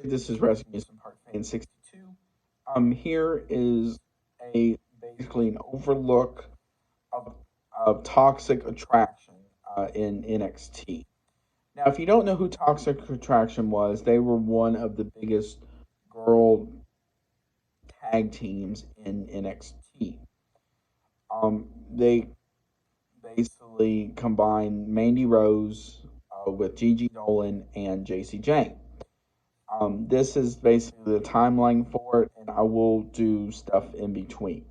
This is Wrestling Amusement Park Fan 62. Here is a basically an overlook of, of Toxic Attraction in NXT. Now, if you don't know who Toxic Attraction was, they were one of the biggest girl tag teams in NXT. They basically combined Mandy Rose with Gigi Dolan and JC Jane. This is basically the timeline for it, and I will do stuff in between.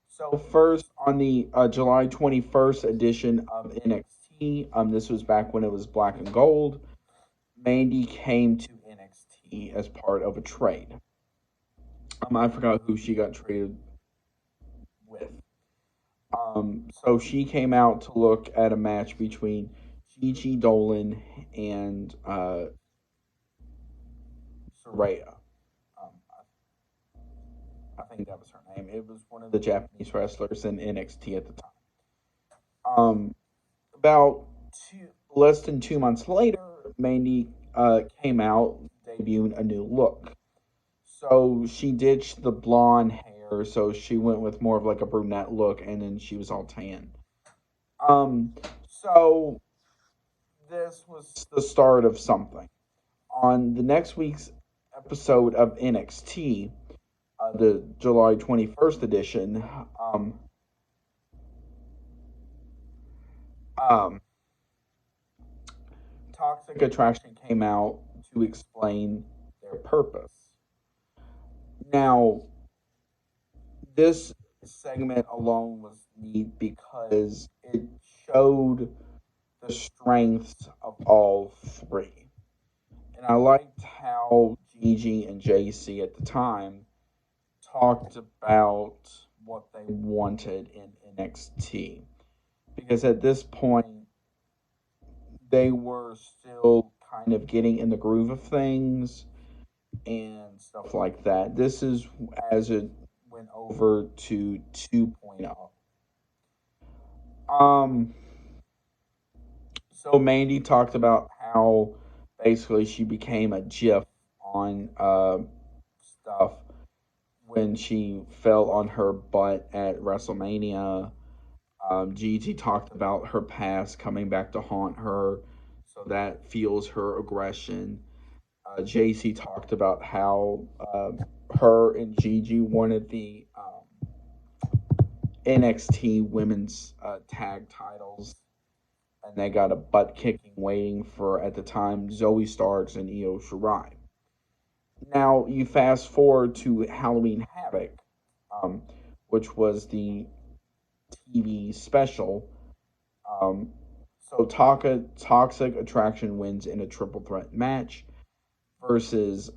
So first, on the July 21st edition of NXT, this was back when it was black and gold. Mandy came to NXT as part of a trade. I forgot who she got traded with. So she came out to look at a match between Gigi Dolan and Saraya. Um, I think that was her name. It was one of the Japanese wrestlers in NXT at the time. About less than 2 months later, Mandy came out debuting a new look. So she ditched the blonde hair, so she went with more of like a brunette look, and then she was all tan. Um, so this was the start of something. On the next week's episode of NXT, the July 21st edition, um, Toxic Attraction came out to explain their purpose. Now, this segment alone was neat because it showed the strengths of all three. And I liked how Gigi and JC at the time talked about what they wanted in NXT. Because at this point, they were still kind of getting in the groove of things and stuff like that. This is as it went over to 2.0. Um, so Mandy talked about how basically she became a GIF on stuff when she fell on her butt at WrestleMania. Gigi talked about her past coming back to haunt her, so that fuels her aggression. JC talked about how her and Gigi wanted the NXT women's tag titles, and they got a butt kicking waiting for, at the time, Zoe Starks and Io Shirai. Now, you fast forward to Halloween Havoc, um, which was the TV special. Um, so Toxic Attraction wins in a triple threat match versus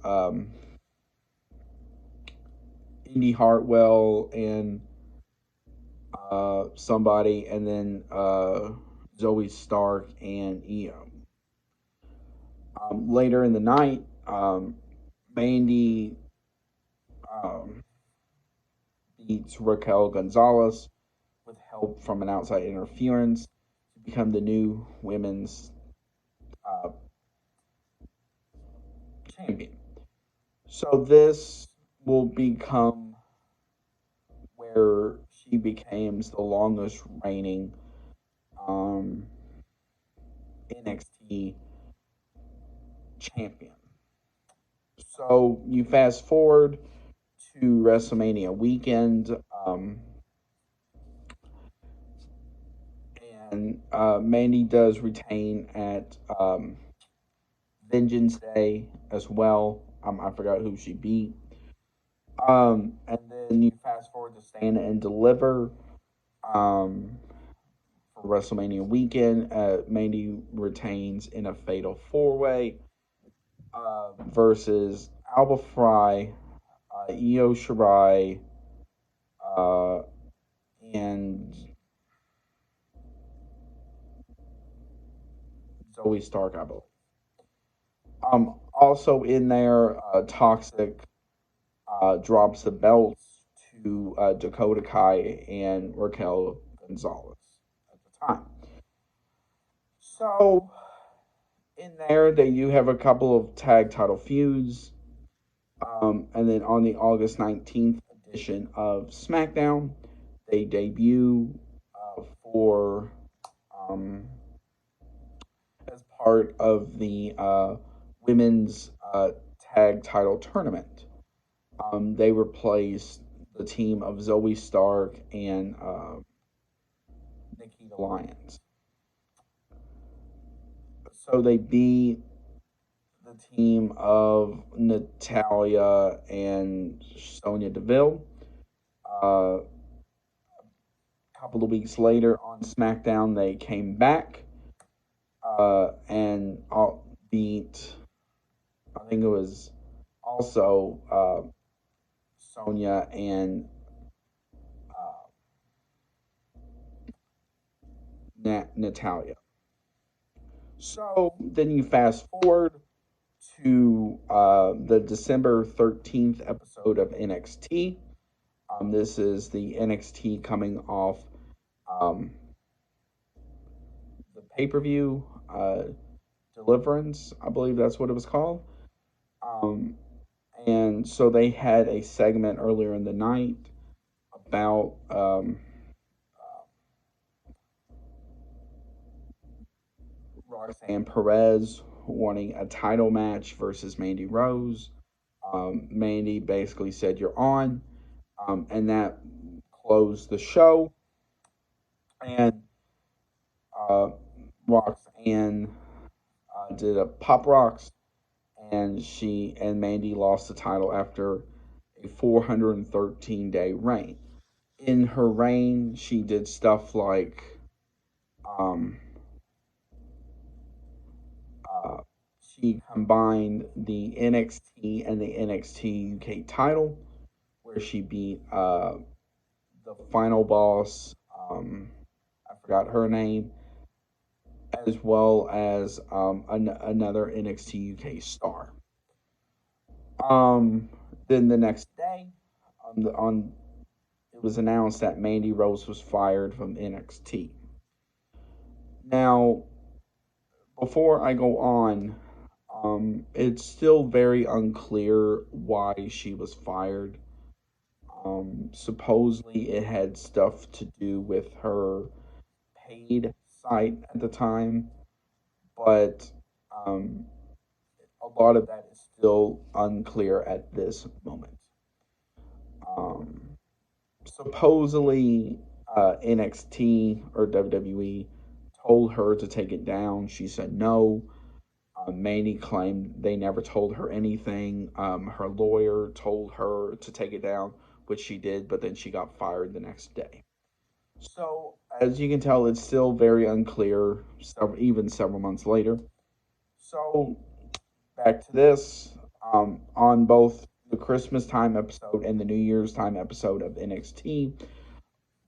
Indy Hartwell and somebody, and then Zoe Stark and Io. Later in the night, Mandy um, beats Raquel Gonzalez with help from an outside interference to become the new women's uh, champion. So this will become where she becomes the longest reigning um, NXT champion. So you fast forward to WrestleMania weekend, and Mandy does retain at Vengeance Day as well. I forgot who she beat. And then you fast forward to Stand and Deliver um, for WrestleMania weekend. Mandy retains in a fatal four way versus Alba Fry, Io Shirai, uh, and Zoe Stark, I believe. Also in there, Toxic drops the belts to Dakota Kai and Raquel Gonzalez at the time. So in there, they do have a couple of tag title feuds. And then on the August 19th edition of SmackDown, they debut for um, as part of the women's tag title tournament. They replaced the team of Zoe Stark and Nikita Lyons. So they beat the team of Natalia and Sonya Deville. A couple of weeks later on SmackDown, they came back and beat, I think it was also Sonya and uh, Natalia. So then you fast forward to the December 13th episode of NXT. This is the NXT coming off um, the pay per view Deliverance, I believe that's what it was called. Um, and so they had a segment earlier in the night about Roxanne Perez wanting a title match versus Mandy Rose. Mandy basically said, "You're on," and that closed the show. And uh, Roxanne did a pop rocks, and she and Mandy lost the title after a 413-day reign. In her reign, she did stuff like um, uh, she combined the NXT and the NXT UK title, where she beat the final boss. I forgot her name, as well as another NXT UK star. Um, then the next day, on it was announced that Mandy Rose was fired from NXT. Now, before I go on, it's still very unclear why she was fired. Supposedly, it had stuff to do with her paid site at the time, but um, a lot of that is still unclear at this moment. Um, Supposedly, NXT or WWE told her to take it down. She said no. Mandy claimed they never told her anything. Her lawyer told her to take it down, which she did, but then she got fired the next day. So, as you can tell, it's still very unclear, even several months later. So, back to this. On both the Christmas time episode and the New Year's time episode of NXT,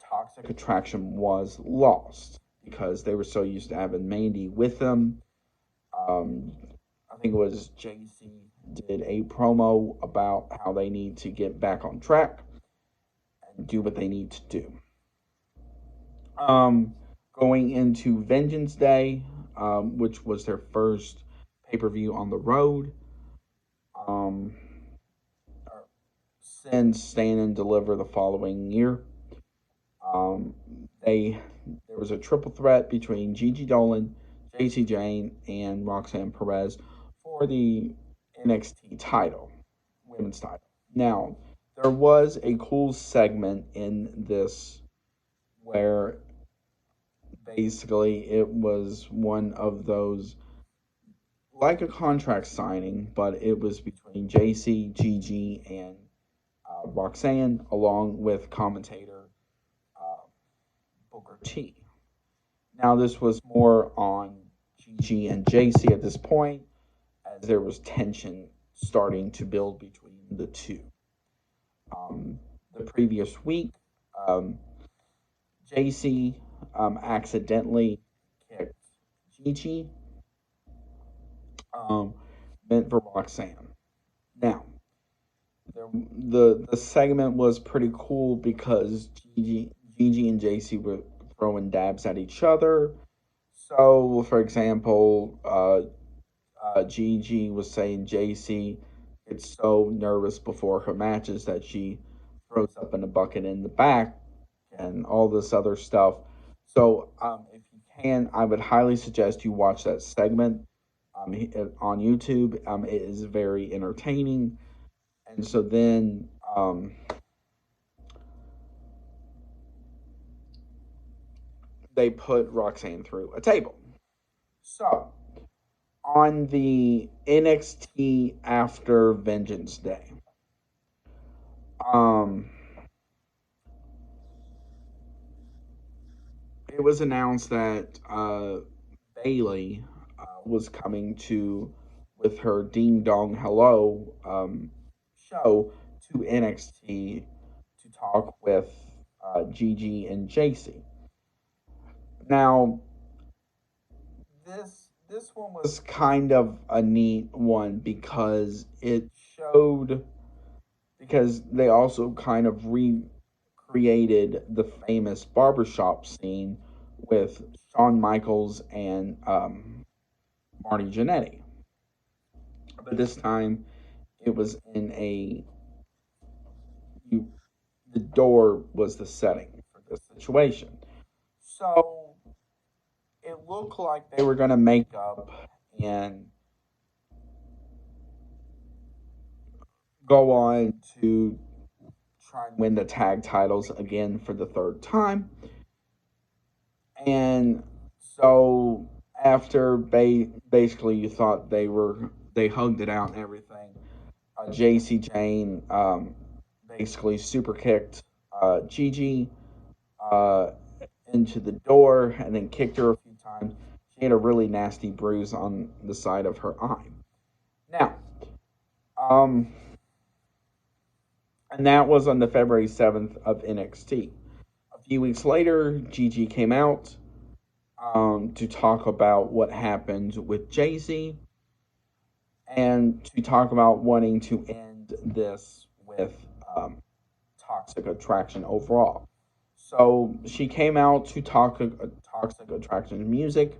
Toxic Attraction was lost because they were so used to having Mandy with them. Um, I think it was JC did a promo about how they need to get back on track and do what they need to do. Um, Going into Vengeance Day, which was their first pay per view on the road. Um, Send, Stand, and Deliver the following year. Um, they There was a triple threat between Gigi Dolan, Jacy Jayne, and Roxanne Perez for the NXT title, women's title. Now, there was a cool segment in this where basically it was one of those like a contract signing, but it was between JC, Gigi, and Roxanne, along with commentator uh, Booker T. Now, this was more on Gigi and JC at this point, as there was tension starting to build between the two. The previous week, um, JC accidentally kicked Gigi, um, meant for Roxanne. Now, the segment was pretty cool because Gigi and JC were throwing dabs at each other. So, for example, Gigi was saying JC gets so nervous before her matches that she throws up in a bucket in the back and all this other stuff. So, if you can, I would highly suggest you watch that segment on YouTube. It is very entertaining. And so then they put Roxanne through a table. So, on the NXT after Vengeance Day, um, it was announced that Bailey was coming to with her Ding Dong Hello show to NXT to talk with Gigi and JC. Now, this one was kind of a neat one because it showed because they also kind of recreated the famous barbershop scene with Shawn Michaels and Marty Jannetty. But this time it was in a you, the door was the setting for this situation. So it looked like they were going to make up and go on to try and win the tag titles again for the third time. And so after basically you thought they hugged it out and everything, JC Jane basically super kicked Gigi uh, into the door and then kicked her a few times. She had a really nasty bruise on the side of her eye. Now, um, and that was on the February 7th of NXT. A few weeks later, Gigi came out to talk about what happened with Jay-Z and to talk about wanting to end this with toxic attraction overall. So she came out to talk toxic attraction music.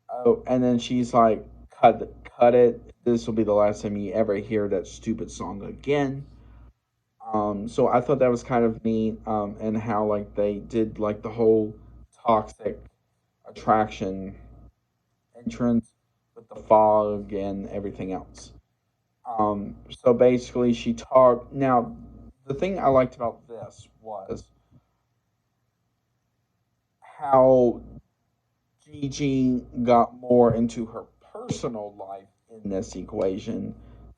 Oh, and then she's like, cut it. This will be the last time you ever hear that stupid song again." So I thought that was kind of neat, and how like they did like the whole toxic attraction entrance with the fog and everything else. So basically, she talked. Now, the thing I liked about this was how Gigi got more into her personal life in this equation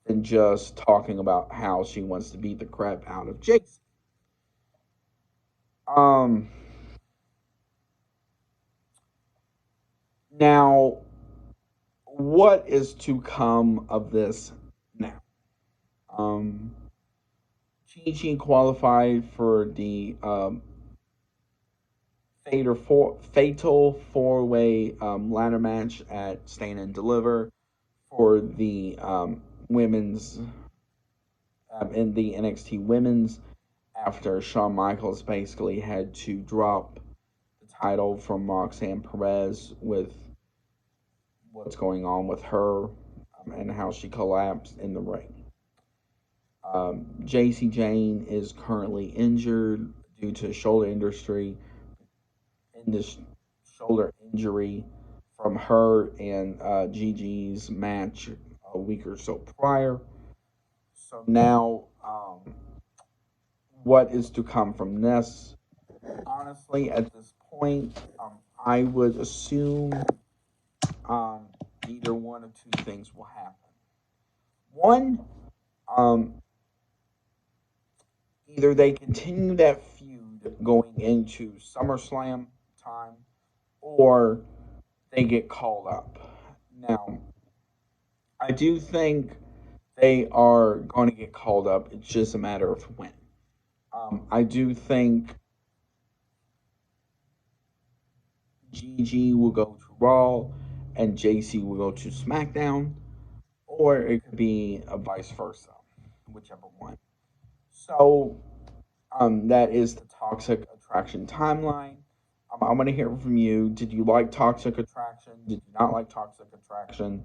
than just talking about how she wants to beat the crap out of Jason. Um, Now, what is to come of this now? Um, Gigi qualified for the fatal four-way ladder match at Stand and Deliver for the women's in the NXT women's after Shawn Michaels basically had to drop the title from Roxanne Perez with what's going on with her and how she collapsed in the ring. JC Jane is currently injured due to shoulder injury in this shoulder injury from her and Gigi's match a week or so prior. So now, what is to come from this? Honestly, at this point, I would assume um, either one of two things will happen. One, um, either they continue that feud going into SummerSlam time, or they get called up. Now, I do think they are going to get called up. It's just a matter of when. I do think Gigi will go to Raw and JC will go to SmackDown, or it could be a vice versa, whichever one. So that is the Toxic Attraction timeline. I want to hear from you. Did you like Toxic Attraction? Did you not like Toxic Attraction?